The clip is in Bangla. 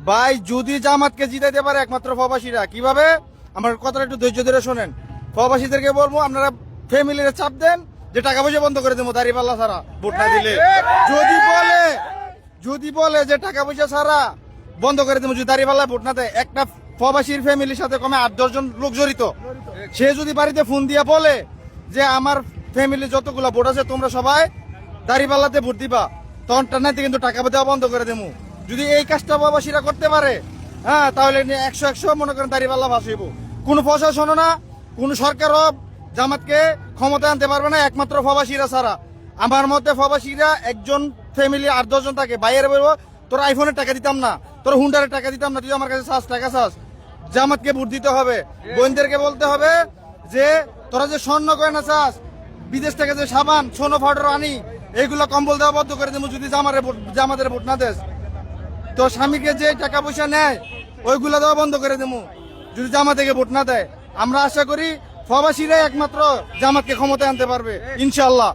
ভাই যদি জামাতকে জিতাইতে পারে একমাত্র প্রবাসীরা। কিভাবে? আমার কথাটা একটু ধৈর্য ধরে শোনেন। প্রবাসীদেরকে বলবো আপনারা ফ্যামিলির চাপ দেন যে টাকা পয়সা বন্ধ করে দেবো দাঁড়িপাল্লা ছাড়া ভোট না দিলে। যদি বলে যে টাকা পয়সা ছাড়া বন্ধ করে দেবো যদি দাঁড়িপাল্লা ভোট না দেয়, একটা প্রবাসীর ফ্যামিলির সাথে কমে 8-10 জন লোক জড়িত। সে যদি বাড়িতে ফোন দিয়ে বলে যে আমার ফ্যামিলি যতগুলো ভোট আছে তোমরা সবাই দাঁড়িপাল্লাতে ভোট দিবা, তখন টানাইতে কিন্তু টাকা দেওয়া বন্ধ করে দেবো। যদি এই কাজটা প্রবাসীরা করতে পারে, হ্যাঁ, তাহলে 100 মনে করেন দাঁড়িপাল্লা ভাস হইব। কোন প্রশাসনও না, কোন সরকারও জামাতকে ক্ষমতা আনতে পারবে না, একমাত্র প্রবাসীরা ছাড়া। আমার মতে প্রবাসীরা একজন ফ্যামিলি 8-10 জন থাকে, বাইরে বলবো তোর আইফোনের টাকা দিতাম না, তোর হুন্ডারের টাকা দিতাম না, তুই আমার কাছে টাকা চাস, জামাতকে ভোট দিতে হবে। বোনদেরকে বলতে হবে যে তোরা যে স্বর্ণ গয়না চাস, বিদেশ থেকে যে সাবান সোনো পাউডার আনি, এইগুলো কম্বল দেওয়া বন্ধ করে দেবো যদি জামাতের ভোট না দেস। তো স্বামীকে যে টাকা পয়সা নেয় ওইগুলো দেওয়া বন্ধ করে দেবো যদি জামাত থেকে ভোট না দেয়। আমরা আশা করি প্রবাসীরাই একমাত্র জামাতকে ক্ষমতায় আনতে পারবে ইনশাল্লাহ।